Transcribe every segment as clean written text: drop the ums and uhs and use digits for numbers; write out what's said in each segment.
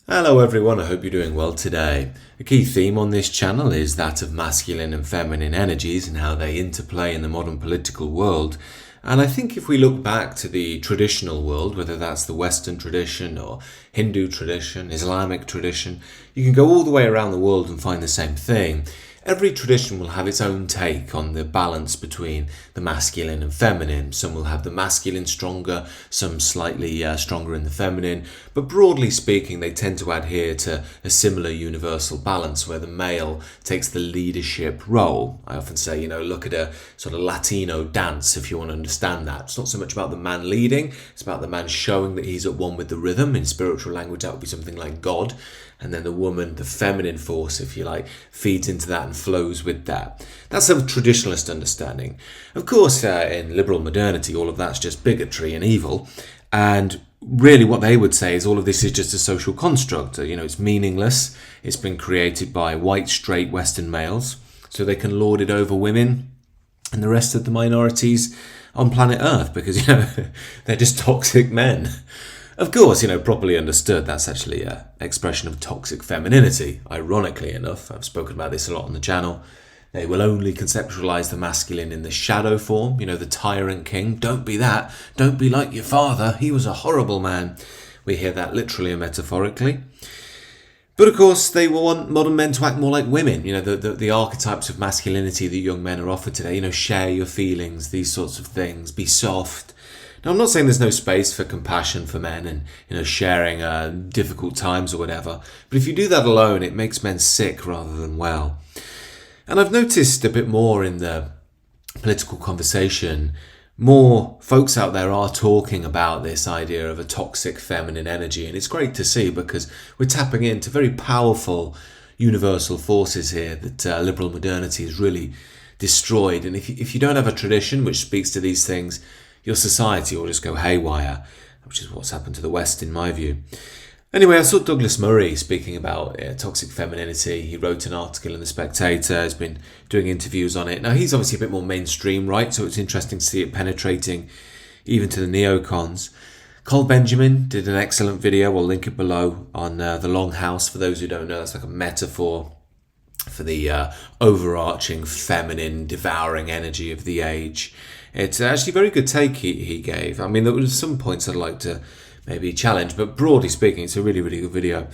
Hello everyone, I hope you're doing well today. A key theme on this channel is that of masculine and feminine energies and how they interplay in the modern political world. And I think if we look back to the traditional world, whether that's the Western tradition or Hindu tradition, Islamic tradition, you can go all the way around the world and find the same thing. Every tradition will have its own take on the balance between the masculine and feminine. Some will have the masculine stronger, some slightly stronger in the feminine. But broadly speaking, they tend to adhere to a similar universal balance where the male takes the leadership role. I often say, look at a sort of Latino dance if you want to understand that. It's not so much about the man leading, it's about the man showing that he's at one with the rhythm. In spiritual language, that would be something like God. And then the woman, the feminine force, if you like, feeds into that and flows with that. That's a traditionalist understanding. Of course, in liberal modernity, all of that's just bigotry and evil. And really what they would say is all of this is just a social construct. It's meaningless. It's been created by white, straight Western males so they can lord it over women and the rest of the minorities on planet Earth because, they're just toxic men. Of course, properly understood, that's actually an expression of toxic femininity. Ironically enough, I've spoken about this a lot on the channel. They will only conceptualize the masculine in the shadow form, the tyrant king. Don't be that. Don't be like your father. He was a horrible man. We hear that literally and metaphorically. But of course, they want modern men to act more like women. The archetypes of masculinity that young men are offered today. Share your feelings, these sorts of things. Be soft. Now, I'm not saying there's no space for compassion for men and, sharing difficult times or whatever. But if you do that alone, it makes men sick rather than well. And I've noticed a bit more in the political conversation, more folks out there are talking about this idea of a toxic feminine energy. And it's great to see because we're tapping into very powerful universal forces here that liberal modernity has really destroyed. And if you don't have a tradition which speaks to these things, your society will just go haywire, which is what's happened to the West in my view. Anyway, I saw Douglas Murray speaking about toxic femininity. He wrote an article in The Spectator, has been doing interviews on it. Now, he's obviously a bit more mainstream, right? So it's interesting to see it penetrating even to the neocons. Cole Benjamin did an excellent video, we'll link it below, on the Longhouse. For those who don't know, that's like a metaphor for the overarching feminine devouring energy of the age. It's actually a very good take he gave. I mean, there were some points I'd like to maybe challenge, but broadly speaking, it's a really, really good video.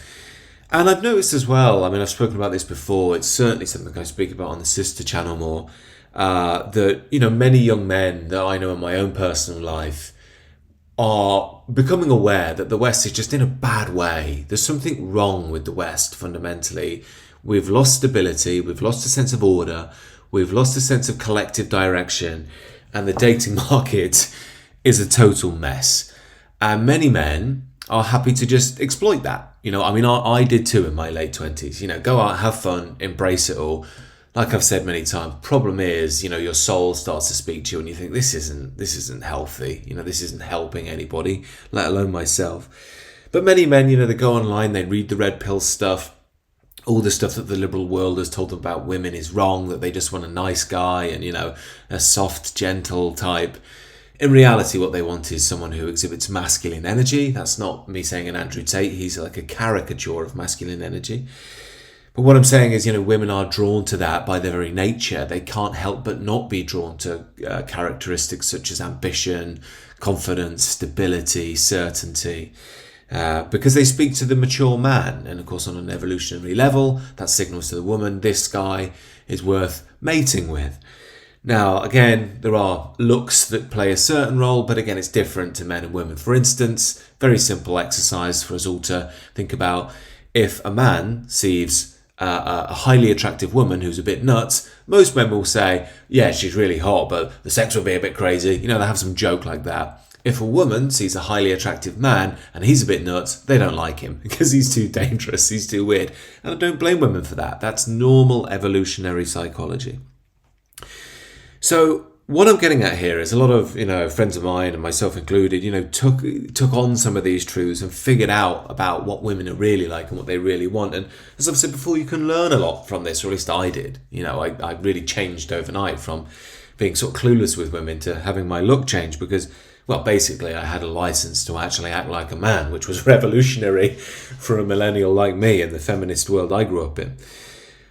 And I've noticed as well, I've spoken about this before, it's certainly something I speak about on the sister channel more, that, many young men that I know in my own personal life are becoming aware that the West is just in a bad way. There's something wrong with the West fundamentally. We've lost stability, we've lost a sense of order, we've lost a sense of collective direction, and the dating market is a total mess. And many men are happy to just exploit that. I did too in my late 20s. Go out, have fun, embrace it all. Like I've said many times, problem is, your soul starts to speak to you and you think, this isn't healthy. This isn't helping anybody, let alone myself. But many men, they go online, they read the red pill stuff. All the stuff that the liberal world has told them about women is wrong, that they just want a nice guy and, a soft, gentle type. In reality, what they want is someone who exhibits masculine energy. That's not me saying an Andrew Tate. He's like a caricature of masculine energy. But what I'm saying is, women are drawn to that by their very nature. They can't help but not be drawn to characteristics such as ambition, confidence, stability, certainty. Because they speak to the mature man. And of course, on an evolutionary level, that signals to the woman, this guy is worth mating with. Now, again, there are looks that play a certain role, but again, it's different to men and women. For instance, very simple exercise for us all to think about. If a man sees a highly attractive woman who's a bit nuts, most men will say, yeah, she's really hot, but the sex will be a bit crazy. They have some joke like that. If a woman sees a highly attractive man and he's a bit nuts, they don't like him because he's too dangerous, he's too weird. And I don't blame women for that. That's normal evolutionary psychology. So what I'm getting at here is a lot of, friends of mine and myself included, took on some of these truths and figured out about what women are really like and what they really want. And as I've said before, you can learn a lot from this, or at least I did. I really changed overnight from being sort of clueless with women to having my look change because well, basically, I had a license to actually act like a man, which was revolutionary for a millennial like me in the feminist world I grew up in.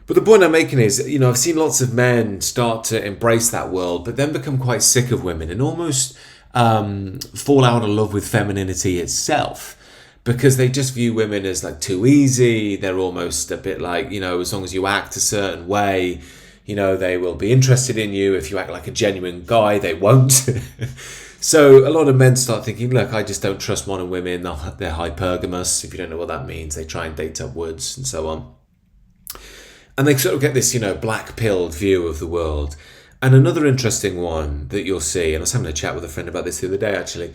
But the point I'm making is, I've seen lots of men start to embrace that world, but then become quite sick of women and almost fall out of love with femininity itself, because they just view women as like too easy. They're almost a bit like, as long as you act a certain way, they will be interested in you. If you act like a genuine guy, they won't. So a lot of men start thinking, look, I just don't trust modern women. They're hypergamous. If you don't know what that means, they try and date upwards and so on. And they sort of get this, black-pilled view of the world. And another interesting one that you'll see, and I was having a chat with a friend about this the other day actually,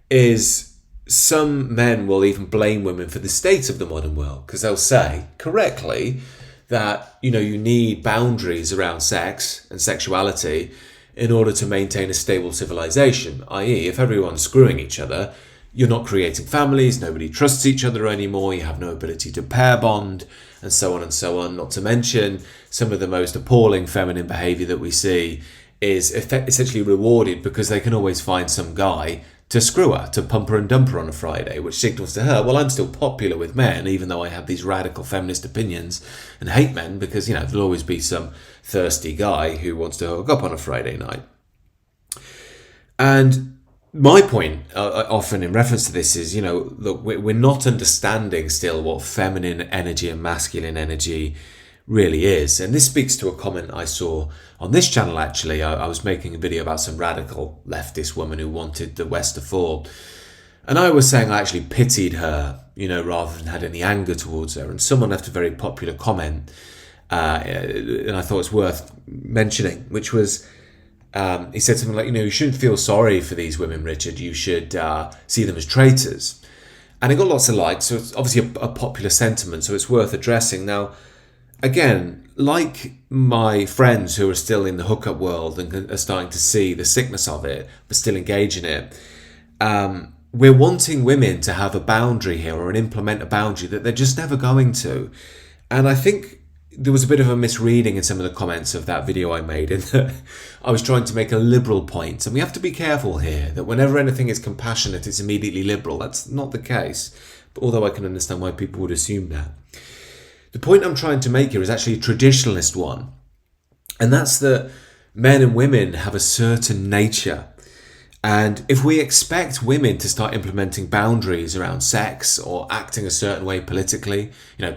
is some men will even blame women for the state of the modern world, because they'll say, correctly, that, you need boundaries around sex and sexuality in order to maintain a stable civilization, i.e. if everyone's screwing each other, you're not creating families, nobody trusts each other anymore, you have no ability to pair bond, and so on and so on. Not to mention, some of the most appalling feminine behaviour that we see is essentially rewarded because they can always find some guy to screw her, to pump her and dump her on a Friday, which signals to her, well, I'm still popular with men, even though I have these radical feminist opinions and hate men, because, there'll always be some thirsty guy who wants to hook up on a Friday night. And my point, often in reference to this, is, look, we're not understanding still what feminine energy and masculine energy really is. And this speaks to a comment I saw on this channel, actually. I was making a video about some radical leftist woman who wanted the West to fall. And I was saying I actually pitied her, rather than had any anger towards her. And someone left a very popular comment, and I thought it's worth mentioning, which was, he said something like, you shouldn't feel sorry for these women, Richard. You should see them as traitors. And it got lots of likes, so it's obviously a popular sentiment, so it's worth addressing. Now, again, like my friends who are still in the hookup world and are starting to see the sickness of it, but still engage in it, we're wanting women to have a boundary here or implement a boundary that they're just never going to. And I think there was a bit of a misreading in some of the comments of that video I made, in that I was trying to make a liberal point. And we have to be careful here that whenever anything is compassionate, it's immediately liberal. That's not the case, but although I can understand why people would assume that. The point I'm trying to make here is actually a traditionalist one. And that's that men and women have a certain nature. And if we expect women to start implementing boundaries around sex or acting a certain way politically,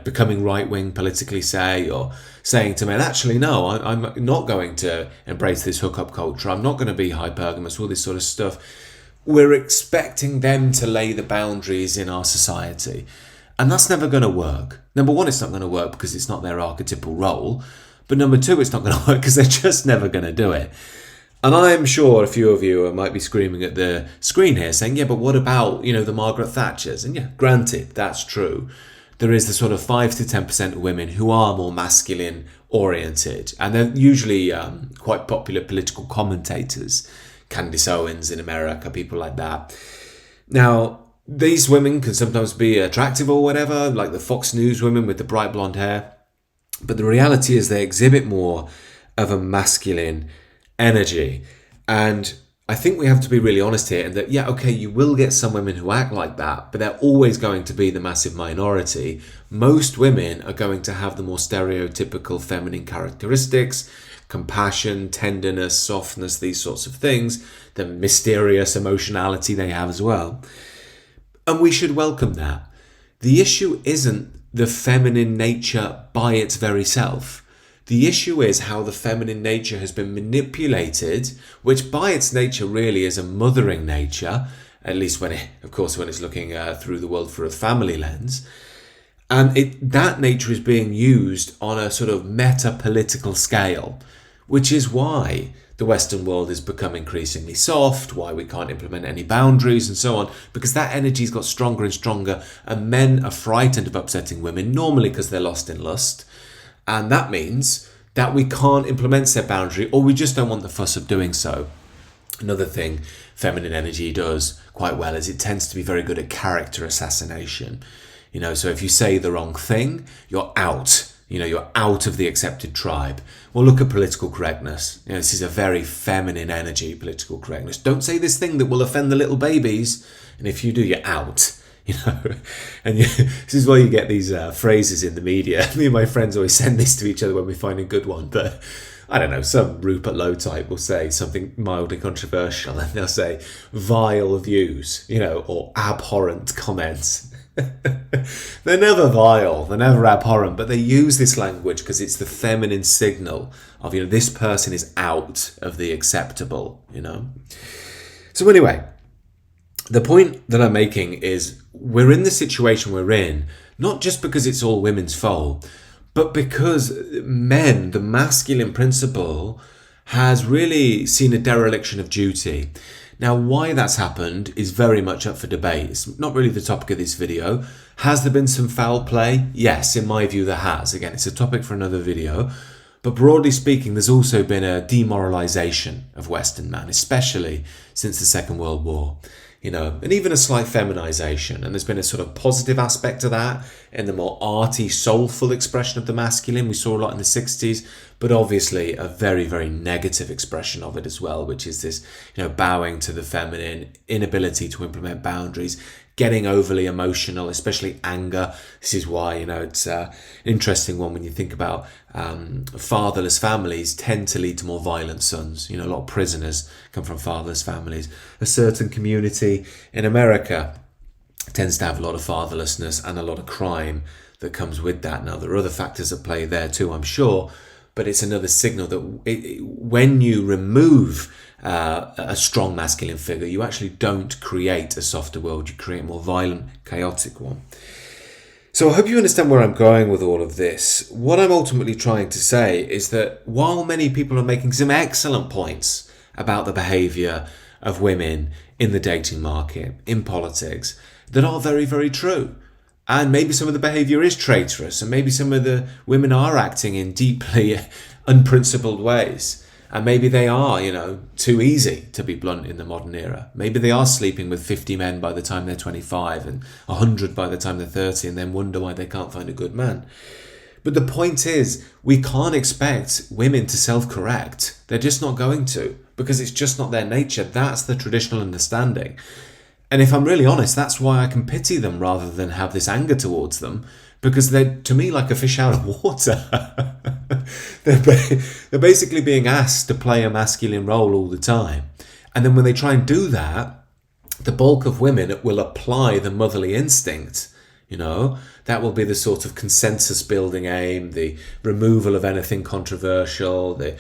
becoming right-wing politically, say, or saying to men, actually, no, I'm not going to embrace this hookup culture, I'm not going to be hypergamous, all this sort of stuff, we're expecting them to lay the boundaries in our society. And that's never going to work. Number one, it's not going to work because it's not their archetypal role. But number two, it's not going to work because they're just never going to do it. And I'm sure a few of you might be screaming at the screen here saying, yeah, but what about, the Margaret Thatchers? And yeah, granted, that's true. There is the sort of 5 to 10% of women who are more masculine oriented. And they're usually quite popular political commentators. Candace Owens in America, people like that. Now, these women can sometimes be attractive or whatever, like the Fox News women with the bright blonde hair. But the reality is they exhibit more of a masculine energy. And I think we have to be really honest here, and that, yeah, okay, you will get some women who act like that, but they're always going to be the massive minority. Most women are going to have the more stereotypical feminine characteristics, compassion, tenderness, softness, these sorts of things, the mysterious emotionality they have as well. And we should welcome that. The issue isn't the feminine nature by its very self. The issue is how the feminine nature has been manipulated, which by its nature really is a mothering nature, at least when it's looking through the world through a family lens. And that nature is being used on a sort of meta-political scale, which is why the Western world has become increasingly soft, why we can't implement any boundaries and so on, because that energy's got stronger and stronger, and men are frightened of upsetting women, normally because they're lost in lust. And that means that we can't implement said boundary, or we just don't want the fuss of doing so. Another thing feminine energy does quite well is it tends to be very good at character assassination. So if you say the wrong thing, you're out. You're out of the accepted tribe. Well, look at political correctness. This is a very feminine energy, political correctness. Don't say this thing that will offend the little babies. And if you do, you're out. And this is why you get these phrases in the media. Me and my friends always send this to each other when we find a good one. But I don't know, some Rupert Lowe type will say something mildly controversial, and they'll say vile views, or abhorrent comments. They're never vile, they're never abhorrent, but they use this language because it's the feminine signal of, this person is out of the acceptable, So anyway, the point that I'm making is we're in the situation we're in, not just because it's all women's fault, but because men, the masculine principle, has really seen a dereliction of duty. Now, why that's happened is very much up for debate. It's not really the topic of this video. Has there been some foul play? Yes, in my view, there has. Again, it's a topic for another video. But broadly speaking, there's also been a demoralization of Western man, especially since the Second World War. And even a slight feminization. And there's been a sort of positive aspect to that in the more arty, soulful expression of the masculine. We saw a lot in the 60s, but obviously a very, very negative expression of it as well, which is this, bowing to the feminine, inability to implement boundaries, getting overly emotional, especially anger. This is why, it's an interesting one when you think about fatherless families tend to lead to more violent sons. A lot of prisoners come from fatherless families. A certain community in America tends to have a lot of fatherlessness and a lot of crime that comes with that. Now, there are other factors at play there too, I'm sure, but it's another signal that when you remove a strong masculine figure, you actually don't create a softer world, you create a more violent, chaotic one. So I hope you understand where I'm going with all of this. What I'm ultimately trying to say is that while many people are making some excellent points about the behaviour of women in the dating market, in politics, that are very, very true. And maybe some of the behaviour is traitorous, and maybe some of the women are acting in deeply unprincipled ways. And maybe they are, too easy, to be blunt, in the modern era. Maybe they are sleeping with 50 men by the time they're 25 and 100 by the time they're 30 and then wonder why they can't find a good man. But the point is, we can't expect women to self-correct. They're just not going to, because it's just not their nature. That's the traditional understanding. And if I'm really honest, that's why I can pity them rather than have this anger towards them, because they're, to me, like a fish out of water. They're basically being asked to play a masculine role all the time. And then when they try and do that, the bulk of women will apply the motherly instinct. That will be the sort of consensus building aim, the removal of anything controversial, the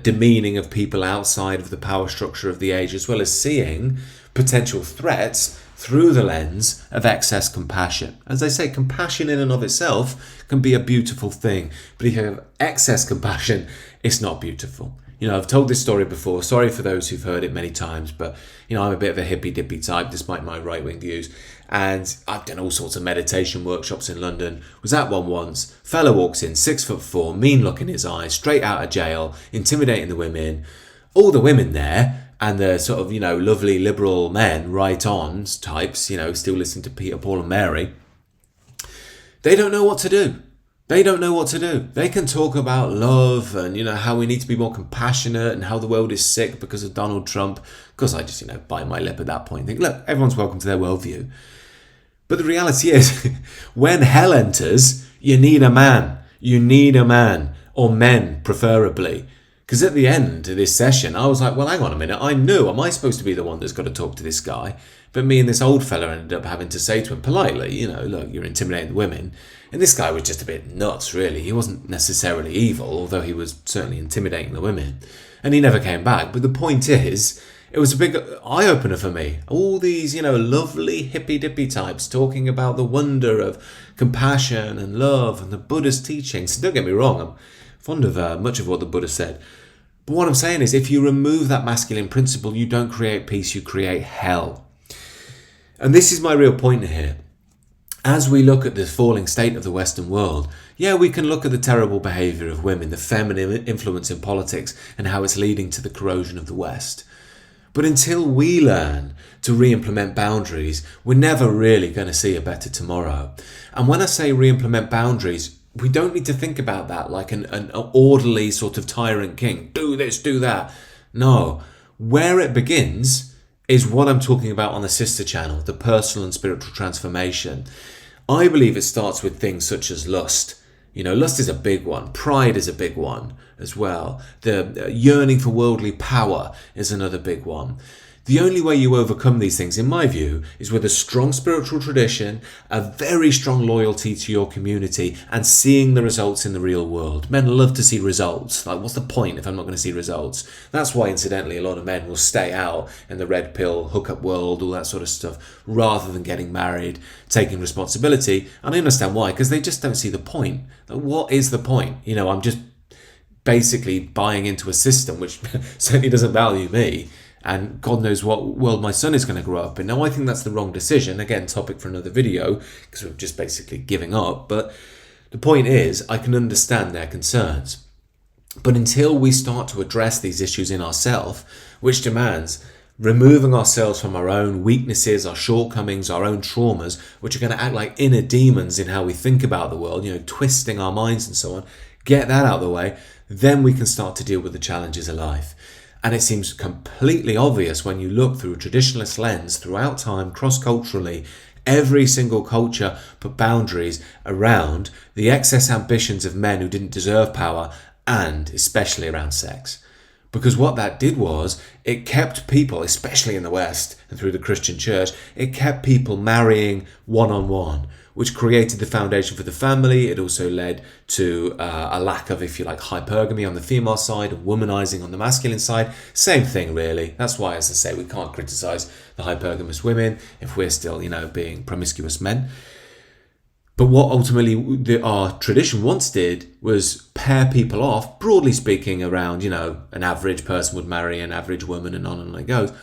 demeaning of people outside of the power structure of the age, as well as seeing potential threats through the lens of excess compassion. As I say, compassion in and of itself can be a beautiful thing, but if you have excess compassion, it's not beautiful. I've told this story before. Sorry for those who've heard it many times, but, I'm a bit of a hippy-dippy type, despite my right-wing views. And I've done all sorts of meditation workshops in London. Was at one once. Fella walks in, 6'4", mean look in his eyes, straight out of jail, intimidating the women. All the women there, and the sort of, lovely liberal men, right-ons types, still listening to Peter, Paul and Mary. They don't know what to do. They don't know what to do. They can talk about love and, how we need to be more compassionate and how the world is sick because of Donald Trump. Of course, I just, bite my lip at that point and think, look, everyone's welcome to their worldview. But the reality is, when hell enters, you need a man. You need a man, or men preferably. Because at the end of this session, I was like, well, hang on a minute. I'm new. Am I supposed to be the one that's got to talk to this guy? But me and this old fella ended up having to say to him politely, look, you're intimidating the women. And this guy was just a bit nuts, really. He wasn't necessarily evil, although he was certainly intimidating the women. And he never came back. But the point is, it was a big eye-opener for me. All these, lovely hippy-dippy types talking about the wonder of compassion and love and the Buddha's teachings. Don't get me wrong, I'm fond of much of what the Buddha said. But what I'm saying is, if you remove that masculine principle, you don't create peace, you create hell. And this is my real point here. As we look at the falling state of the Western world, we can look at the terrible behaviour of women, the feminine influence in politics, and how it's leading to the corrosion of the West. But until we learn to re-implement boundaries, we're never really going to see a better tomorrow. And when I say re-implement boundaries, we don't need to think about that like an orderly sort of tyrant king. Do this, do that. No. Where it begins is what I'm talking about on the sister channel, the personal and spiritual transformation. I believe it starts with things such as lust. Lust is a big one. Pride is a big one as well. The yearning for worldly power is another big one. The only way you overcome these things, in my view, is with a strong spiritual tradition, a very strong loyalty to your community, and seeing the results in the real world. Men love to see results. Like, what's the point if I'm not going to see results? That's why, incidentally, a lot of men will stay out in the red pill, hookup world, all that sort of stuff, rather than getting married, taking responsibility. And I understand why, because they just don't see the point. Like, what is the point? I'm just basically buying into a system which certainly doesn't value me. And God knows what world my son is going to grow up in. Now, I think that's the wrong decision. Again, topic for another video, because we're just basically giving up. But the point is, I can understand their concerns. But until we start to address these issues in ourselves, which demands removing ourselves from our own weaknesses, our shortcomings, our own traumas, which are going to act like inner demons in how we think about the world, twisting our minds and so on, get that out of the way, then we can start to deal with the challenges of life. And it seems completely obvious when you look through a traditionalist lens throughout time, cross-culturally, every single culture put boundaries around the excess ambitions of men who didn't deserve power, and especially around sex. Because what that did was, it kept people, especially in the West and through the Christian church, it kept people marrying one-on-one, which created the foundation for the family. It also led to a lack of, if you like, hypergamy on the female side and womanizing on the masculine side. Same thing, really. That's why, as I say, we can't criticize the hypergamous women if we're still, being promiscuous men. But what ultimately our tradition once did was pair people off, broadly speaking, around, an average person would marry an average woman and on it goes.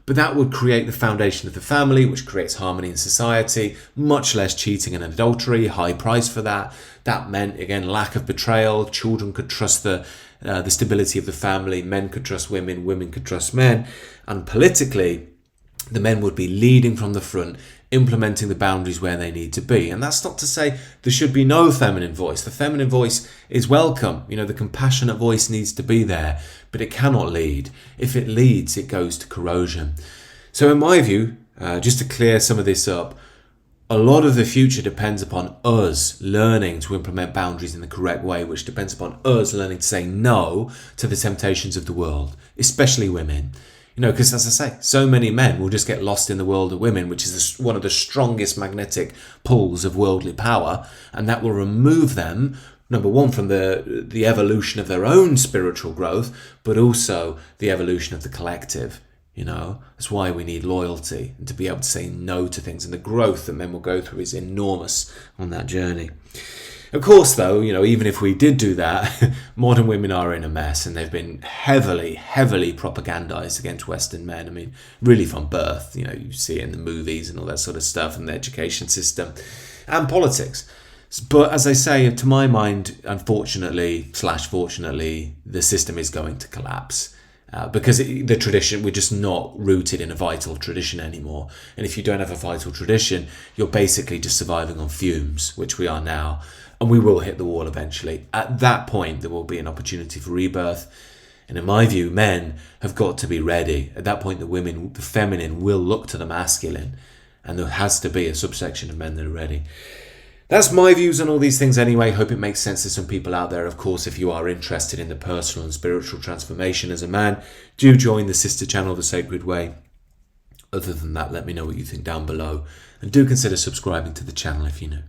But that would create the foundation of the family, which creates harmony in society, much less cheating and adultery, high price for that. That meant, again, lack of betrayal. Children could trust the stability of the family. Men could trust women. Women could trust men. And politically, the men would be leading from the front, implementing the boundaries where they need to be. And that's not to say there should be no feminine voice. The feminine voice is welcome. The compassionate voice needs to be there, but it cannot lead. If it leads, it goes to corrosion. So in my view, just to clear some of this up, a lot of the future depends upon us learning to implement boundaries in the correct way, which depends upon us learning to say no to the temptations of the world, especially women. Because as I say, so many men will just get lost in the world of women, which is one of the strongest magnetic pulls of worldly power, and that will remove them, number one, from the evolution of their own spiritual growth, but also the evolution of the collective. That's why we need loyalty and to be able to say no to things, and the growth that men will go through is enormous on that journey. Of course, though, even if we did do that, modern women are in a mess, and they've been heavily, heavily propagandized against Western men. I mean, really from birth, you see it in the movies and all that sort of stuff, and the education system and politics. But as I say, to my mind, unfortunately, /fortunately, the system is going to collapse. Because the tradition, we're just not rooted in a vital tradition anymore. And if you don't have a vital tradition, you're basically just surviving on fumes, which we are now. And we will hit the wall eventually. At that point, there will be an opportunity for rebirth. And in my view, men have got to be ready. At that point, the feminine will look to the masculine. And there has to be a subsection of men that are ready. That's my views on all these things anyway. Hope it makes sense to some people out there. Of course, if you are interested in the personal and spiritual transformation as a man, do join the sister channel, The Sacred Way. Other than that, let me know what you think down below. And do consider subscribing to the channel if you're new.